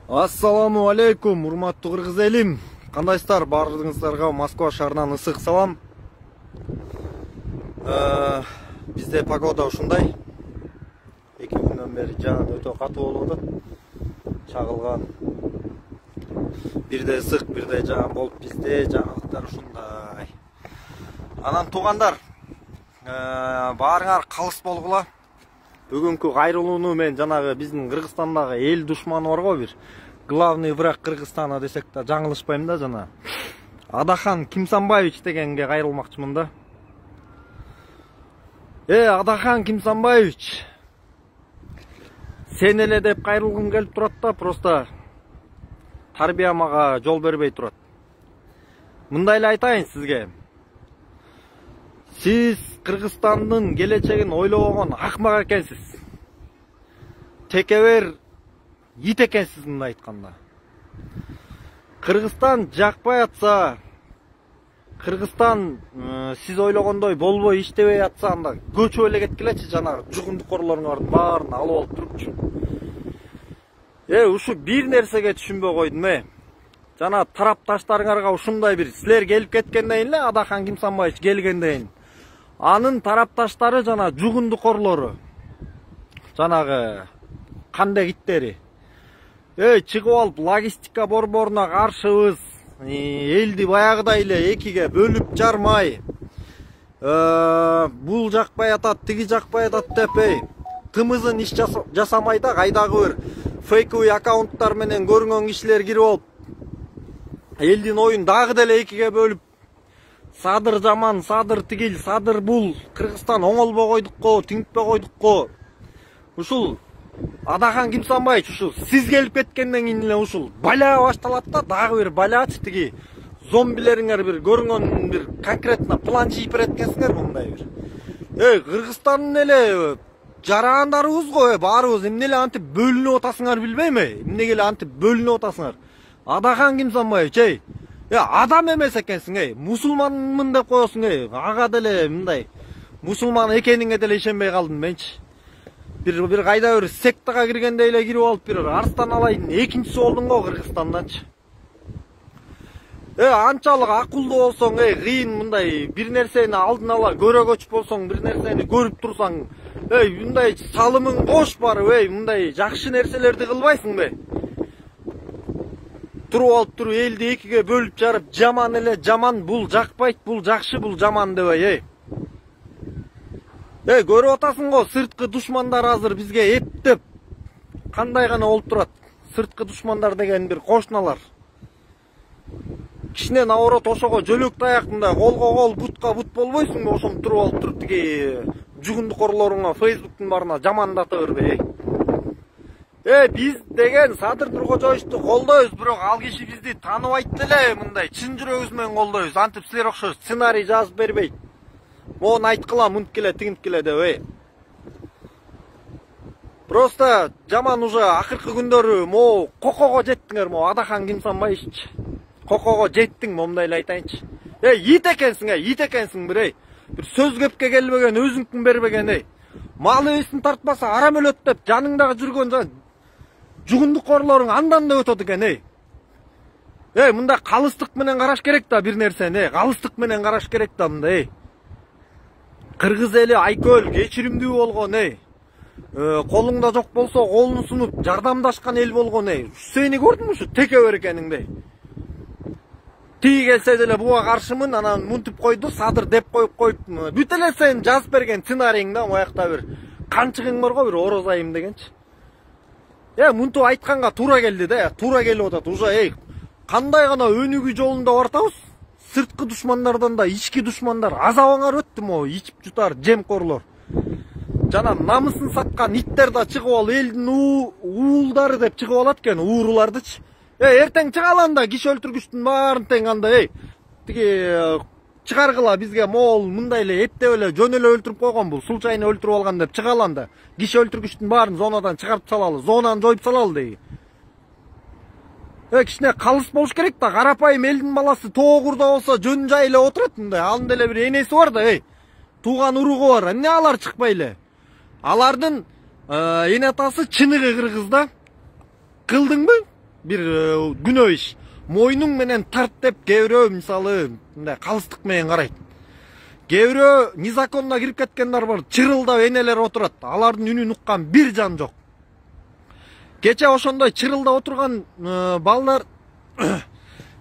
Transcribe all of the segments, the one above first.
Ассаламу алейкум, урматтуу кыргыз элим. Кандайсыздар? Баарыңыздарга Москва шаарынан ысык салам. Бизде погода ушундай. 2 күндөн бери жаан өтө катуу болуп атат. Чагылган. Бирде ысык, бирде жаан болуп бизде жаңылыктар ушундай. Анан туугандар, баарыңар калыс болгула. Бүгүнкү кайрылууну мен жанагы биздин Кыргызстандагы эл душманы бар го бир. Главный враг Кыргызстана десек да жаңылышпайм да жана. Адахан Кимсанбаевич дегенге кайрылмакчымын да. Адахан Кимсанбаевич. Сен эле деп кайрылгым келип турат да, просто тарбиямага жол бербей турат. Мындай эле айтайын сизге. Сиз Кыргызстандын келечегин ойлобогон акмак экенсиз. Текебер ит экенсиз мындай айтканда. Кыргызстан жакпай атса, Кыргызстан сиз ойлогондой болбой иштебей атса, анда көчүп эле кеткилечи жанагы жугундукорлоруңардын баарын алып алып турупчу. Ушу бир нерсеге түшүнбөй койдум. Жана тарапташтарыңарга ушундай бир силер келип кеткенден эле Адахан Кимсанбаевич келгенден анын тарапташтары жана жугундукорлору, жанагы кандек иттери. Чыгып алып логистика борборуна каршыбыз, элди баягыдай эле экиге бөлүп жармай, бул жакпай атат, тиги жакпай атат деп, тымызын иш жасамай да кайдагы бир фейковый аккаунттар менен көрүнгөн кишилер кирип алып, элдин оюн дагы деле экиге бөлүп, садыр жаман, садыр тигил, садыр бул, Кыргызстан оңолбой койдук го, тиңитпей койдук го. Ушул Адахан Кимсанбаевич, ушул сиз келип кеткенден кийин эле ушул баля башталат да, дагы бир балячы тиги зомбилериңер бир көрүнгөн бир конкретно план жийип берет экенсиңер мындай бир. Кыргызстандын эле жарандарыбыз го, баарыбыз эмне эле антип бөлүнүп атасыңар билбейм, эмнеге эле антип бөлүнүп атасыңар. Адахан Кимсанбаевич, адам эмес экенсиң, мусулманмын деп коесуң, ага деле мындай мусулман экениңе деле ишенбей калдым менчи. Бир кайда бир сектага киргендей эле кирип алып, бир Арстан Алайдын экинчиси болдуң го Кыргызстанданчы. Анчалык акылдуу болсоң, кыйын мындай бир нерсени алдын ала көрөгөч болсоң, бир нерсени көрүп турсаң, мындай салымың кош барып, мындай жакшы нерселерди кылбайсыңбы? Туруп алып туруп элди экиге бөлүп жарып, жаман эле жаман, бул жакпайт, бул жакшы, бул жаман дебей, көрүп атасың го, сырткы душмандар азыр бизге эптеп кандай гана болуп турат. Сырткы душмандар деген бир кошуналар. Кичине наоборот ошого жөлөк таяк мындай колго кол, бутка бут болбойсуңбу, ошону туруп алып туруп тиги жугундукорлоруңа, Фейсбуктун барына жамандата бербей. Биз деген Садыр Нуркожоевичти колдойбуз, бирок ал киши бизди тааныбайт деле, мындай чын жүрөгүбүз менен колдойбуз. Антип силер окшош сценарий жазып бербейт. Мону айткыла, мынткиле, тигинткиле деп, Просто жаман уже акыркы күндөрү могу кокого жеттиңер, могу Адахан Кимсанбаевич. Кокого жеттиң, момундай эле айтайынчы. Ит экенсиң бир, бир сөз кепке келбеген, өзүңкүн бербеген, мал эсин тартпаса арам өлөт деп жаныңдагы жүргөн жугундукорлоруң андан да өтөт экен, Мында калыстык менен караш керек да бир нерсени, калыстык менен караш керек да мындай, Кыргыз эли айкөл, кечиримдүү болгон, колуңда жок болсо колун сунуп жардамдашкан эл болгон, сени көрдүңбү ушу текебер экениңди. Тиги келсе деле буга каршымын, анан мынтип койду, Садыр деп коюп, бүт эле сен жазып берген сценарийиңда моякта бир канчыгың бар го, бир орозайым дегенчи. Мынтип айтканга туура келди да, туура келип атат. Уже кандай гана өнүгүү жолунда бартабыз. Сырткы душмандардан да ички душмандар азабыңар өттү могу, ичип жутар жемкорлор. Жана намысын саткан иттер да чыгып алып элдин уулдары деп чыгып алат экен, уурулардычы. Эртең чыгалам да киши өлтүргүчтүн баарын тең анда, тиги чыгаргыла бизге могул мындай эле эптеп эле жөн эле өлтүрүп койгон, бул случайно өлтүрүп алган деп чыгалам да киши өлтүргүчтүн баарын зонадан чыгарып салалы, зонаны жоюп салалы деги. Кичине калыс болуш керек да, карапайым элдин баласы тоогурда болсо жөн жай эле отурат мындай. Анын деле бир энеси бар да, тууган уругу бар. Эмне алар чыкпай эле? Алардын эне атасы чыныгы кыргыз да. Кылдыңбы? bir күнөө иш. Мойнуң менен тарт деп кээ бирөө мисалы мындай калыстык менен карайт. Кээ бирөө незаконно кирип кеткендер бар, чырылдап энелер отурат. Алардын үнүн уккан бир жан жок. Кече ошондой чырылдап отурган балдар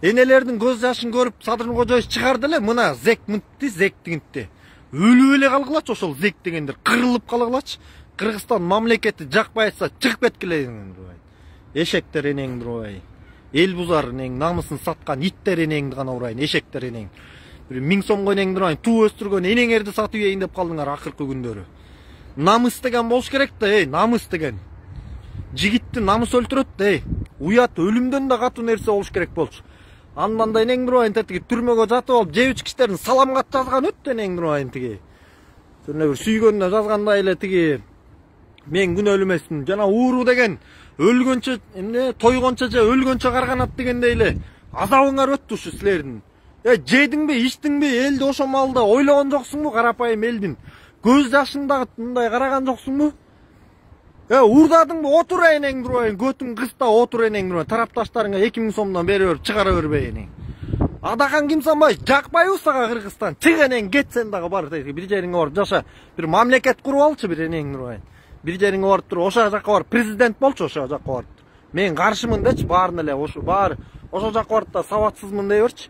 энелердин көз жашын көрүп Садыр Нуркожоевич чыгарды эле, мына зектигинти. Өлүп эле калгылачы ошол зек дегендер, кырылып калгылачы. Кыргызстан мамлекети жакпай атса чыгып кеткиле. Эшектер энеңди урабай. Эл бузар энең, намысын саткан иттер энеңди гана урайын, эшектер энең. Бир 1000 сомго энеңди урайын, туу өстүргөн энеңерди сатып ийин деп калдыңар акыркы күндөрү. Намыс деген болуш керек да, намыс деген. Жигитти намыс өлтүрөт да, уят өлүмдөн да катуу нерсе болуш керек болчу. Андан да энеңди урайын тетиги түрмөгө жатып алып, жеп ичкичтерин саламга жазган өттү энеңди урайын тиги. Жана бир сүйгөнүнө жазгандай эле тиги мен күнөөлүү эмесмин. Жана ууру деген өлгөнчө эмне тойгончо же өлгөнчө карганат дегендей эле азабыңар өттү ушу силердин. Жедиңби, ичтиңби, элди ошо маалда ойлогон жоксуңбу, карапайым элдин көз жашында мындай караган жоксуңбу? Урдадыңбы, отур энеңди урайын, көтүң кыста отур энеңди урайын, тарапташтарыңа 2000 сомдон берип берип чыгара бербей энең. Адахан Кимсанбаев жакпайбы сага Кыргызстан? Чык энең, кетсен дагы бар, бир жериңе барып жаша, бир мамлекет куруп алчы бир энеңди урайын. Бир жериңе барып туруп, ошо жакка барып президент болчу, ошо жакка барып. Мен каршымын дечи, баарын эле ошо баары ошо жакка барып да сабатсызмын дей берчи.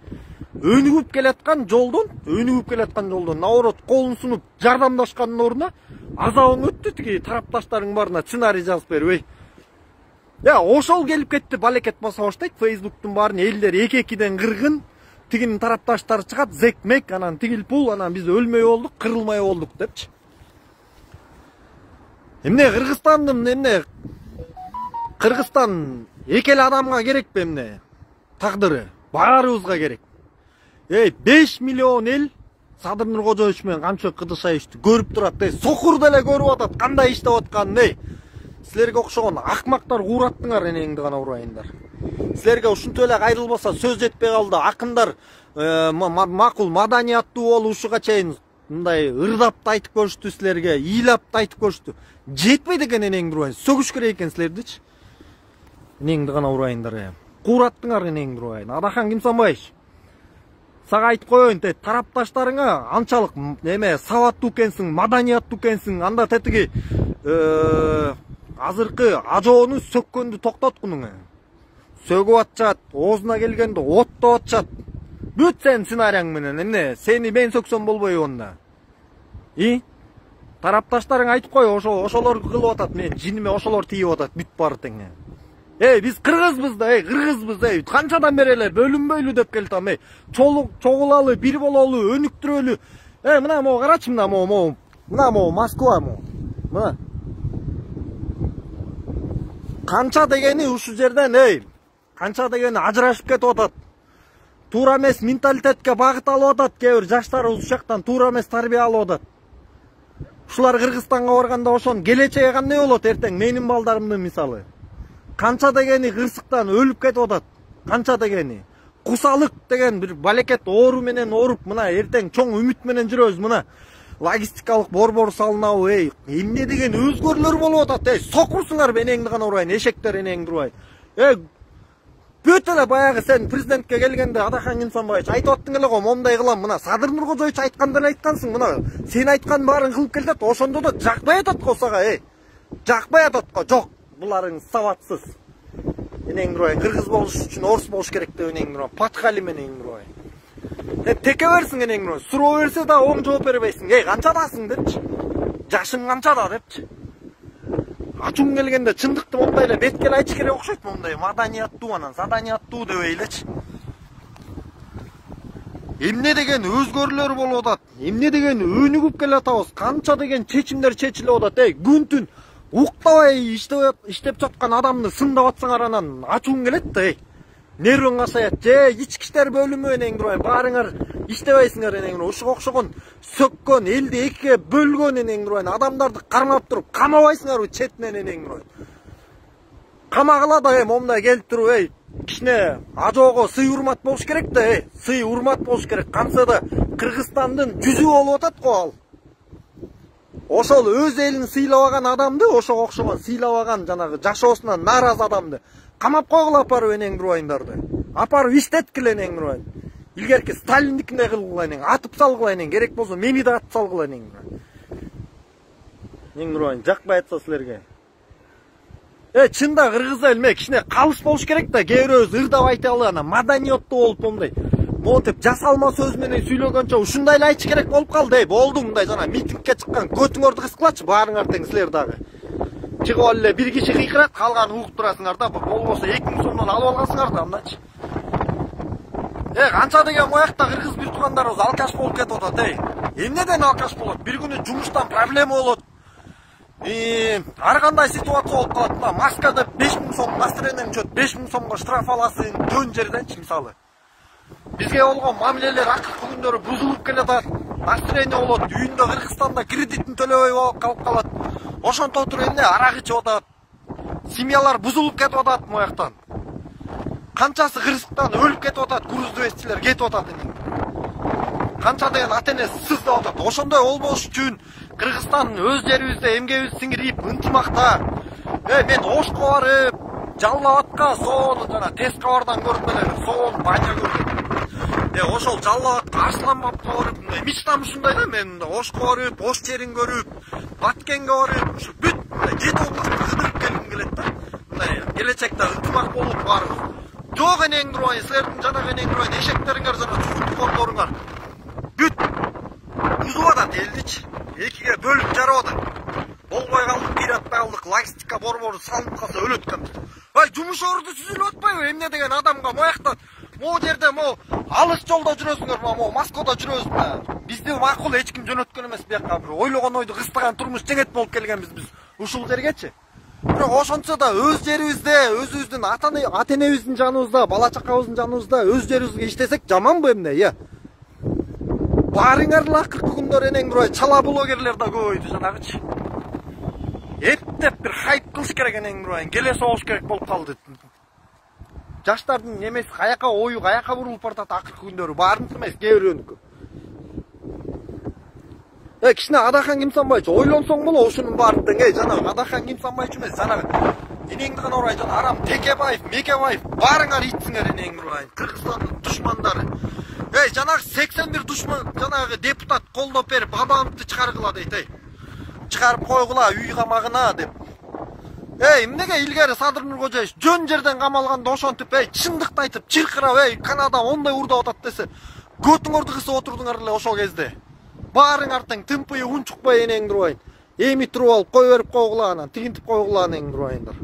Өнүгүп келаткан жолдон, наоборот, колун сунуп жардамдашкандын ордуна азабың өттү тиги тарапташтарың барына сценарий жазып бербей. Ошол келип кетти, балекет баса баштайт, Facebooktун баарын элдер эки-экиден кыргын, тигинин тарапташтары чыгат, зекмек, анан тигил пул, анан биз өлмөй болдук, кырылмай болдук депчи. Эмне Кыргызстан эки эле адамга керекпи эмне? Тагдыры баарыбызга керек. 5 миллион эл Садыр Нуркожоевич менен Камчыбек Кыдыршаевичти көрүп турат, сокур деле көрүп атат, кандай иштеп атканын. Силерге окшогон акмактар куураттыңар энеңди гана урайындар. Силерге ушинтип эле кайрылбаса сөз жетпей калды. Акындар макул маданияттуу болуп ушуга чейин мындай ырдап да айтып көрүштү силерге, ыйлап да айтып көрүштү. Жетпейт экен энеңди урайын, сөгүш керек экен силердичи. Энеңди гана урайындар. Куураттыңар энеңди урайын. Адахан Кимсанбаевич, сага айтып коеюн, тарапташтарыңа анчалык сабаттуу экенсиң, маданияттуу экенсиң, анда тетиги азыркы ажоону сөккөндү токтоткунуң. Сөгүп атышат, оозуна келгенде оттоп атышат. Бүт сен сценарияң менен, эмне? Сени мен сөксөм болбойбу онда? Тарапташтарың айтып кой, ошолор кылып атат, мен жиниме ошолор тийип атат, бүт баары тең. Биз кыргызбыз да, кыргызбыз, канчадан бери эле бөлүнбөйлү деп келатам, чогулалы, бир бололу, өнүктүрөлү. Мына могу карачы, мына могу Москва могу. Мына. Канча дегени ушу жерден, канча дегени ажырашып кетип атат. Туура эмес менталитетке багыт алып атат, кээ бир жаштарыбыз ушул жактан туура эмес тарбия алып атат. Ушулар Кыргызстанга барганда ошонун келечеги кандай болот эртең, менин балдарымдын мисалы. Канча дегени кырсыктан өлүп кетип атат. Канча дегени. Кусалык деген бир балекет оору менен ооруп, мына эртең чоң үмүт менен жүрөбүз, мына логистикалык борбор салынабы, эмне деген өзгөрүүлөр болуп атат, сокурсуңарбы энеңди гана урайын, эшектер энеңди урайын. Бүт эле баягы сен президентке келгенде Адахан Кимсанбаевич айтып аттың эле го, момундай кылам, мына Садыр Нуркожоевич айтканды эле айткансың, мына сен айткан баарын кылып келатат, ошондо да жакпай атат го сага, жакпай атат го, жок. Буларың сабатсыз. Энеңди урайын, кыргыз болуш үчүн орус болуш керек деп энеңди урайын, патхали менен энеңди урайын. Теке берсиң энеңди урайын, суроо берсе да оң жооп бербейсиң. Канчадасың депчи. Жашың канчада депчи. Ачуң келгенде чындыкты мондай эле бетке эле айтыш керек окшойт, мондай маданияттуу анан заданияттуу дебей элечи. Эмне деген өзгөрүүлөр болуп атат, эмне деген өнүгүп келатабыз, канча деген чечимдер чечилип атат, күн-түн уктабай иштеп жаткан адамды сындап атсаңар анан ачуң келет да, нервиң касаят, ички иштер бөлүмү энеңди урайын, баарыңар иштебейсиңер энеңди урайын, ушуга окшогон сөккөн, элди экиге бөлгөн энеңди урайын, адамдарды кармап туруп, камабайсыңарбы четинен энеңди урайын. Камагыла да момундай келип туруп, кичине ажоого сый урмат болуш керек да, сый урмат болуш керек. Кантса да Кыргызстандын жүзү болуп атат го ал. ошол өз элин сыйлабаган адамды, ошого окшогон сыйлабаган жанагы жашоосунан нааразы адамды камап койгула апарып энең бурайындарды. Апарып иштеткиле энең бурайын. Илгерки Сталиндикиндей кылгыла энең, атып салгыла энең, керек болсо мени да атып салгыла энең. Энең бурайын, жакпай атса силерге. Чында кыргыз элме кичине калыс болуш керек да, кээ бирөөбүз ырдап айта алып ана маданиеттүү болуп мондай. Монтип жасалма сөз менен сүйлөгөнчө ушундай эле айтыш керек болуп калды. Болду мындай жана митингке чыккан көтүңөрдү кыскылачы баарыңар тең силер дагы. Чыгып алып эле бир киши кыйкырат, калганын угуп турасыңар да, болбосо 2000 сомдон алып алгансыңар да андачы. Канча деген моякта кыргыз бир туугандарыбыз алкаш болуп кетип атат, Эмнеден алкаш болот? Бир күнү жумуштан проблема болот. Ар кандай ситуация болуп калат да, маскада 5000 сом настроениең чөт, 5000 сомго штраф аласың, жөн жерденчи мисалы. Бизге болгон мамилелер акыркы күндөрү бузулуп келатат. Настроение болот, үйүндө Кыргызстанда кредитин төлөбөй калып калат. Ошонто туруп эмне арак ичип атат. Семьялар бузулуп кетип атат мояктан. Канчасы кырсыктан өлүп кетип атат, груздовецчилер кетип атат. Канча деген ата-эне сыздап атат. Ошондой болбош үчүн Кыргызстан өз жерибизде эмгегибизди сиңирип, ынтымакта. Мен Ошко барып, Жалал Абадка сонун жана тез кабардан көрүп эле, сонун баня көрдүм. Ошол Жалал Абадка Арслан бабка барып, мечтам ушундай да, мен Ошко барып, Ош жерин көрүп, Баткенге барып, ушу бүт жети областты кыдырып келгим келет да. Мындай келечекте ынтымак болуп барып. Жок энең бурайын, силердин жанагы энең бурайын, эшектериңер жана чукун кондоруңар. Бүт бузуп атат элдичи. Экиге бөлүп жарып атат. Болбой калдык, кыйратпай калдык, логистика борбору салынып калса өлөт экенбиз. Жумуш орду түзүлүп атпайбы? Эмне деген адамга мояктан могу жерде алыс жолдо жүрөсүңөр, могу Москвада жүрөбүз. Бизди макул эч ким жөнөткөн эмес бияка. Бир ойлогон ойду кыстаган турмуш жеңет болуп келгенбиз биз ушул жергечи. Бирок ошончо да өз жерибизде, өзүбүздүн ата-энебиздин жаныбызда, бала чакабыздын жаныбызда өз жерибизге иштесек жаманбы эмне? Баарыңар эле акыркы күндөр энең бурай чала блогерлер да көбөйдү жанагычы. Эптеп бир хайп кылыш керек энең бурайын, келе согуш керек болуп калды. Жаштардын немеси каяка ою каяка бурулуп баратат акыркы күндөрү, баарыныкы эмес, кээ бирөөнүкү. Кичине Адахан Кимсанбайчы ойлонсоң боло ушунун баарын тең, жанагы Адахан Кимсанбайчы эмес, жанагы энеңди гана урай, жана Арам Текебаев, Мекебаев баарыңар итсиңер энең бурайын, Кыргызстандын душмандары. Жанагы 81 душман, жанагы депутат колдоп берип, Бабановду чыгаргыла дейт, чыгарып койгула үй камагына деп. Эмнеге илгери Садыр Нуркожоевич жөн жерден камалганда ошентип, чындыкты айтып, чыркырап, Канада ондай урдап атат десе, көтүңөрдү кысып отурдуңар эле ошол кезде. Баарыңар тең тымпый унчукпай энең турбайын. Эми туруп алып кой берип койгула, анан тигинтип койгула энең турбайындар.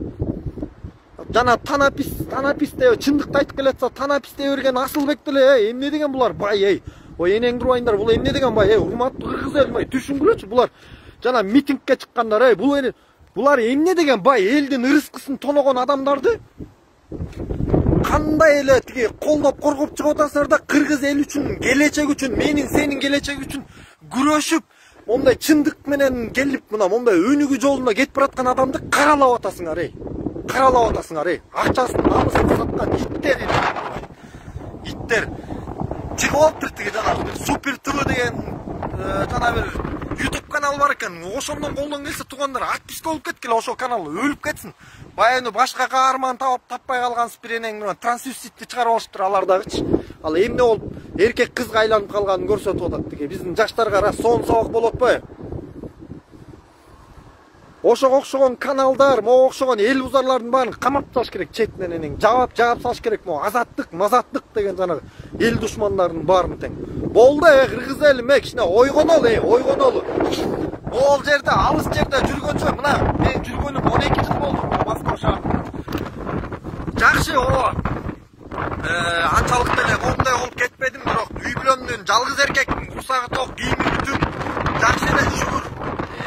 Жана танапис деп чындыкты айтып келатса, танапис деп берген Асылбек деле, эмне деген булар бай, ой энең турбайындар, бул эмне деген бай, урматтуу кыргыз эл, түшүнгүлөчү, булар жана митингке чыккандар, булар эмне деген бай, элдин ырыскысын тоногон адамдарды кандай эле тиги колдоп коргоп чыгып атасыңар да, кыргыз эл үчүн, келечек үчүн, менин сенин келечек үчүн күрөшүп, мондай чындык менен келип, мына мондай өнүгүү жолунда кетип бараткан адамды каралап атасыңар, каралап атасыңар, акчасын, намысын саткан иттер чыгып алыптыр тиги жанагы Супер ТВ деген жана бир YouTube канал бар экен. Ошондон колдон келсе туугандар отписка болуп кеткиле, ошол канал өлүп кетсин. Баягы башка каарман таппай калгансыз бир энең трансвеститти чыгарып алыштыр алар дагычы. Ал эмне болуп эркек кызга айланып калганын көрсөтүп атат тиги. Биздин жаштарга раз сонун сабак болот атпайбы? Ошого окшогон каналдар, могу окшогон эл бузарлардын баарын камап салыш керек четинен энең. Жаап салыш керек, могу азаттык, мазаттык деген жанагы эл душмандарын баарын тең. Болду, кыргыз элиме кичине ойгонол, ойгонол. Ол жерде, алыс жерде жүргөнчө, мына мен жүргөнүм 12 жыл болду Москва шаарында. Жакшы, анчалык деле мондай болуп кетпедим, бирок үй бүлөмдүн жалгыз эркектин курсагы ток, кийими бүтүп, жакшы эле шүгүр.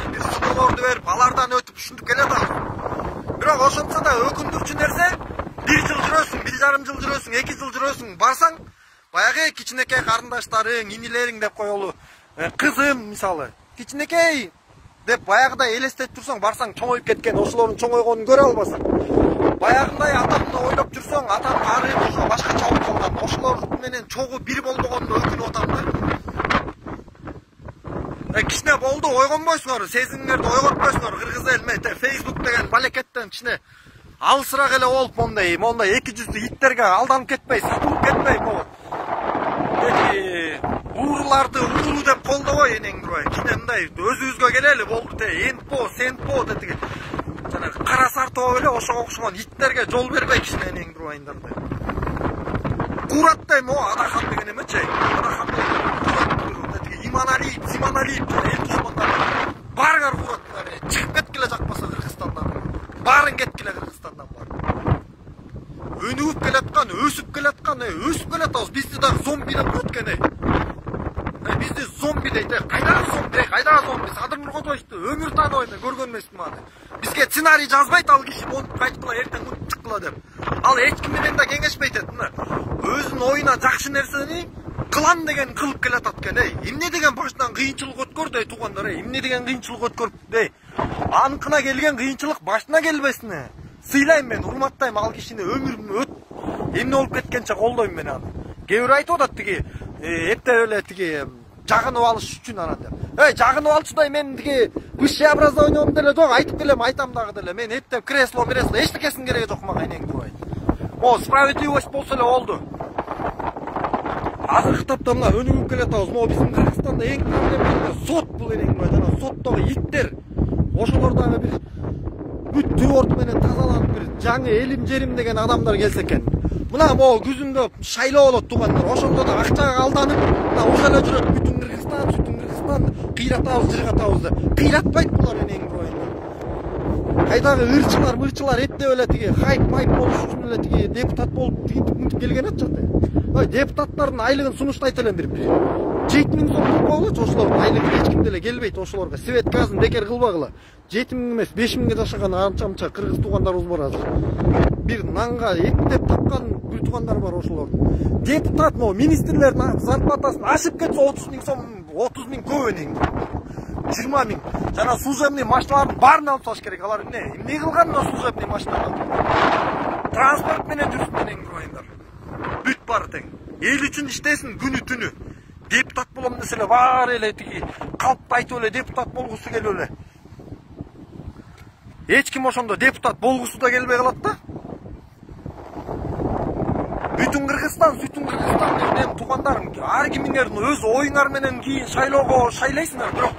Бир сыноорду берип, алардан өтүп ушинтип келатам. Бирок ошончо да өкүндүрчү нерсе, 1 жыл жүрөсүң, 1,5 жыл жүрөсүң, 2 жыл жүрөсүң, барсаң, баягы кичинекей карындаштарың, инилериң деп коелу, кызым мисалы, кичинекей деп баягыдай элестетип турсаң, барсаң чоңоюп кеткен, ошолордун чоңойгонун көрө албасаң. Баягындай атамды ойлоп жүрсөң, атам ары ошо башкача болуп калган, ошолор менен чогуу бир болбогонуна өкүнүп атам да. Кичине болду ойгонбойсуңар, сезимиңерди ойготпойсуңар кыргыз элме Facebook деген балекеттен кичине алысыраак эле болуп мондай эки жүздүү иттерге алданып кетпей, сатылып кетпей могу. Ууруларды уурулуу деп колдобой энең турбай. Кичине мындай өзүбүзгө келели болду энпо, сенпо деди. Жана кара сартоо эле ошого окшогон иттерге жол бербей кичине энең турбайындар деп. Кураттай могу Адахан деген эмечи. Адахан Иманалиев, эл душмандар баарыңар кураттыңар. Чыгып кеткиле жакпаса Кыргызстандан. Баарын кеткиле Кыргызстандан бар. Өнүгүп келаткан, өсүп келатабыз. Бизди дагы зомби деп коет экен. Бизди зомби дейт. Кайдагы зомби? Садыр Нуркодоевду өмүр тааныбайт, көргөн эмесмин аны. Бизге сценарий жазбайт ал киши, монтип кайткыла, эртең мынтип чыккыла деп. Ал эч ким менен да кеңешпейт эт. Өзүнүн оюна жакшы нерсени кылам деген кылып келатат экен. Эмне деген башынан кыйынчылык өткөрдү туугандар, эмне деген кыйынчылык өткөрүп анкына келген кыйынчылык башына келбесин. Сыйлайм мен, урматтайм ал кишини, өмүрүм эмне болуп кеткенче колдойм мен аны. Кээ бир айтып атат эптеп эле жагынып алыш үчүн анан деп. Жагынып алчудай мен высшее образованием деле жок, айтып келем, айтам дагы деле. Мен эптеп кресло, эчтекесинин кереги жок мага энең турбайт. Справедливость болсо эле болду. Азыркы тапта мына өнүгүп келатабыз. Могу биздин Кыргызстанда эң проблема сот бул энең турбайт. Жана соттогу иттер ошолор дагы бир бүт түбөрт менен тазаланып бир жаңы элим жерим деген адамдар келсе экен. Мына могу күзүндө шайлоо болот туугандар. Ошондо да акчага алданып, мына ушул эле жүрөт бүтүн Кыргызстан кыйратабыз, жыргатабыз деп. Кыйратпайт булар энең турбайт. Кайдагы ырчылар эптеп эле хайп болуш үчүн эле депутат болуп тигинтип келген атчаты. Депутаттардын айлыгын сунуштайт элем бир 7000 сом болчу, ошолордун айлыгы эч ким деле келбейт ошолорго. Свет газын бекер кылбагыла. 7000 эмес, 5000ге жашаган анча-мынча кыргыз туугандарыбыз бар азыр. Бир нанга эптеп тапкан бир туугандар бар ошолордун. Депутат могу министрлердин зарплатасын ашып кетсе 30.000 сом, 30.000 көп энең. 20.000. Жана служебный машиналардын баарын алып салыш керек. Алар эмне кылган мына служебный машиналар? Транспорт менен жүрсүн энең турбайындар. Бүт бар тең. Эл үчүн иштесин күнү түнү. Депутат болом десе эле баары эле калпты айтып эле депутат болгусу келип эле. Эч ким ошондо депутат болгусу да келбей калат да. Бүтүн Кыргызстан мен туугандарым, ар кимиңердин өз оюңар менен кийин шайлоого шайлайсыңар, бирок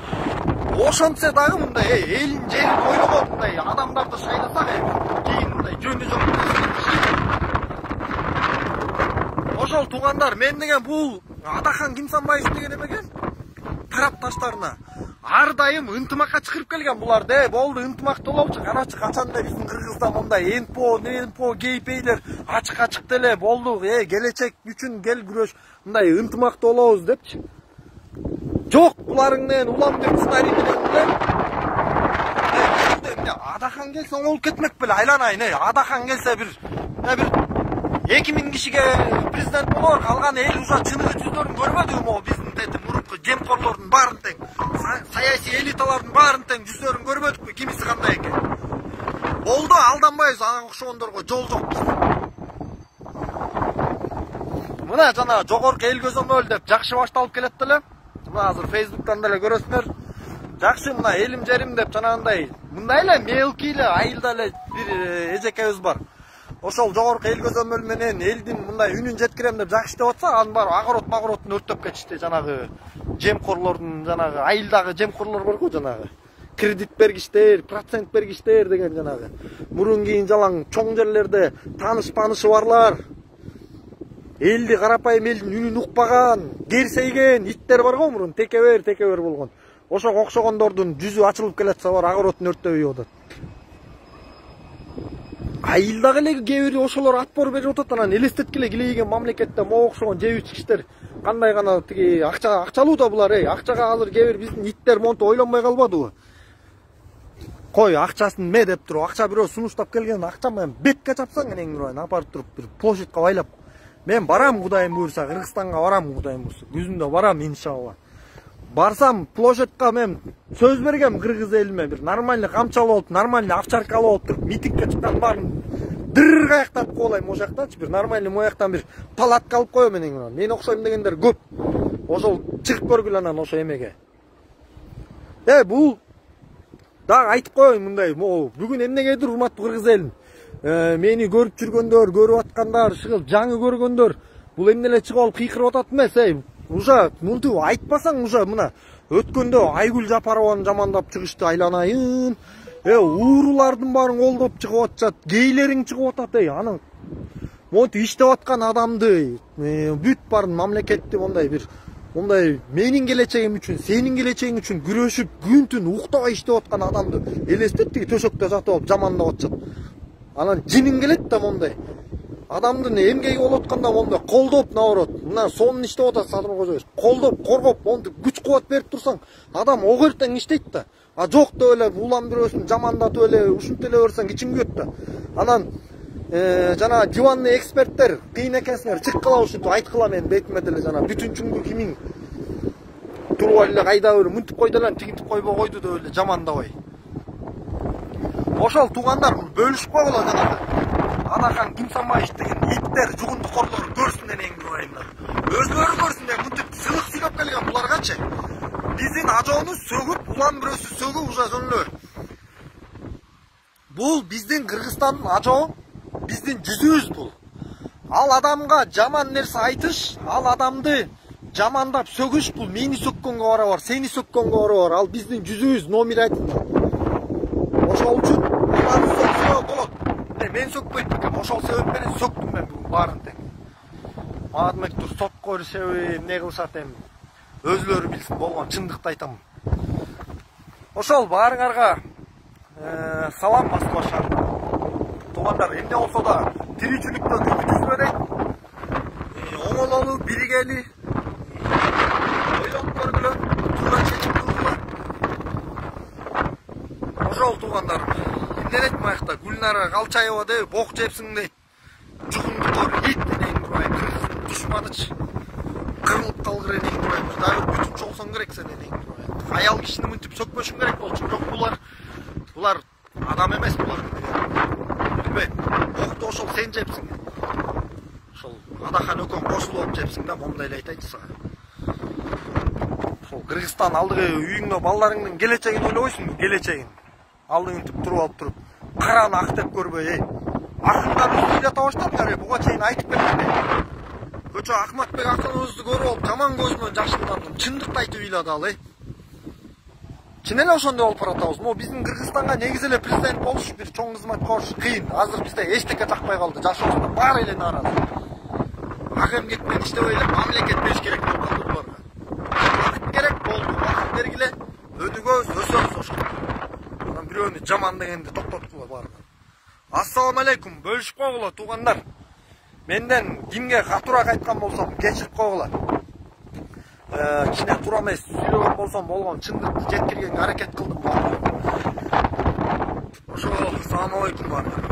ошентсе дагы мындай элин жерин ойлогон мындай адамдарды шайласак кийин мындай жөнү жок. Ошол туугандар, мен деген бул Адахан Кимсанбаев деген эмеге тарапташтарына ар дайым ынтымакка чакырып келген булар болду, ынтымактуу болчу. Карачы качанда биздин Кыргызда мындай энпо, кейпейлер ачык деле болду. Келечек үчүн кел күрөш, мындай ынтымактуу болобуз депчи. Жок, буларың менен улам деп сценарий менен Адахан келсе оңолуп кетмек беле, айланайын. Адахан келсе бир 2000 кишиге президент болор, калган эл уже чыныгы жүздөрүн көрбөдүбү могу биздин мурунку жемкорлордун баарын тең, саясий элиталардын баарын тең жүздөрүн көрбөдүкпү, кимиси кандай экен. Болду, алданбайбыз, ага окшогондорго жол жок. Мына жана жогорку эл көзөмөл деп жакшы башталып келет деле. Мына азыр Facebook'тан деле көрөсүңөр. Жакшы мына элим жерим деп жанагындай мындай эле мелкий эле айылда эле бир эжекебиз бар. Ошол жогорку эл көзөмөл менен элдин мындай үнүн жеткирем деп жакшы иштеп атса, анын баары агорот-магороттун өрттөп кетишти. Жанагы жемкорлордун, жанагы айылдагы жемкорлор бар го, жанагы кредит бергичтер, процент бергичтер деген жанагы мурун кийин жалаң чоң жерлерде таныш-панышы барлар. Элди карапайым элдин үнүн укпаган, керсейген иттер бар го мурун, текебер болгон. Ошого окшогондордун жүзү ачылып келатса бар, агороттун өрттөбөй атат. Айылдагы эле кээ бири ошолор атпор берип атат, анан элестеткиле килейген мамлекетте могу окшогон жебич кишилер кандай гана акчалуу да булар, акчага азыр кээ бир биздин иттер монтип ойлонбой калбадыбы? Кой акчасын ме деп туруп, акча бирөө сунуштап келген акча менен бетке чапсаң энең нурайын апарып туруп бир площадька байлап. Мен барам, Кудайым буйрса, Кыргызстанга барам, Кудайым буйрса, күзүндө барам иншалла. Барсам площадька мен сөз бергем кыргыз элиме, бир нормальный камчалуу болуп, нормальный овчаркалуу болуп туруп, митингге чыккан баарын дыр каяктатып коелайм, ошол жактачы бир нормальный мояктан бир палатка алып коем энең. Мен окшойм дегендер көп. Ошол чыгып көргүлө анан ошо эмеге. Бул дагы айтып коеюн мындай, бүгүн эмнегедир урматтуу кыргыз элин, мени көрүп жүргөндөр, көрүп аткандар, шыгыл жаңы көргөндөр, бул эмне эле чыгып алып кыйкырып атат эмес, уже мынтип айтпасаң, уже мына өткөндө Айгүл Жапарованы жамандап чыгышты, айланайын. Уурулардын баарын колдоп чыгып атышат, гейлериң чыгып атат, анан монтип иштеп аткан адамды, бүт барын мамлекетти мондай менин келечегим үчүн, сенин келечегиң үчүн күрөшүп, күн түн уктабай иштеп аткан адамды элестет, тиги төшөктө жатып алып жамандап атышат. Анан жинин келет да мондай. Адамдын эмгеги болуп атканда мондай колдоп, наоборот, мына сонун иштеп атат Садыр Кожоевич. Колдоп, коргоп, монтип күч кубат берип турсаң, адам ого эртең иштейт да. Жок деп эле улам бирөөсүн жамандатып эле, ушинтип эле берсең ичиң күйөт да. Анан жана диванный эксперттер кыйын экенсиңер, чыккыла ушинтип айткыла менин бетиме деле жана бүтүнчүңгү кимиң туруп эле кайда бир мынтип койду эле, тигинтип койбой койду деп эле жамандабай. Ошол туугандар бөлүшүп койгула жанагы Адахан Кимсанбаевич деген иттер, жугундукорлор көрсүн энең турайында. Өзлөрү көрсүн деп мынтип сыйлык сыйлап келген буларгачы. Биздин ажообуз сөгүп, улам бирөөсү сөгүп уже жөн эле. Бул биздин Кыргызстандын ажообу, биздин жүзүбүз бул. Ал адамга жаман нерсе айтыш, ал адамды жамандап сөгүш бул мени сөккөнгө барабар, сени сөккөнгө барабар. Ал биздин жүзүбүз номер айтында. Ошол үчүн аларды сөксө болот. Мен сөкпөйт бекем, ошол себеп менен сөктүм мен бүгүн баарын тең. Мага демек тур сотко беришеби, эмне кылышат эми. Өзлөрү билсин, болгон чындыкты айтам. Ошол баарыңарга салам Москва шаарына. Туугандар, эмне болсо да тиричиликтен үмүт үзбөйт. Оңололу, биригели, ойлоп көргүлө, туура чечим кылгыла. Ошол туугандар, эмне дейт маякта, Гүлнара Калчаева дейт, бок жепсиң дейт. Жугундукор ит энең турайын, Кыргыздын душманычы. Кырылып калгыр энең турайын, дагы бүтүнчү болсоң керек сен энең турайын. Аял кишини мынтип сөкпөшүң керек болчу. Жок, булар адам эмес булар. Билбейм, бокто ошол сен жепсиң. Ошол Адахан экөөң кошулуп жепсиң да, момундай эле айтайынчы сага. Ошол Кыргызстан алдыгы үйүңдө балдарыңдын келечегин ойлобойсуңбу, келечегин. Алдыңын туруп алып туруп, караны ак деп көрбөй, Акындар уйлата баштадыңар, буга чейин айтып келгендей. Көчө Акматбек акыныбызды көрүп алып, жаман көз менен жашындандым. Чындыкты айтып уйлады ал, Чын эле ошондой болуп баратабыз. Биздин Кыргызстанга негизи эле президент болуш, бир чоң кызмат кылыш кыйын. Азыр бизде эчтеке жакпай калды. Жашообузда баары эле нааразы. Ак эмгек менен иштебей эле мамлекет бериш керек болуп калды буларга. Убакыт керек болду. Убакыт бергиле, өдүгөбүз, өсөбүз ошол. Анан бирөөнү жаман дегенди токтоткула баарына. Ассаламу алейкум, бөлүшүп койгула туугандар. Менден кимге катуураак айткан болсом, кечирип койгула. Кичине туура эмес сүйлөгөн болсом болгон, чындыкты жеткиргенге аракет кылдым. Ошол, ассаламу алейкум баарына.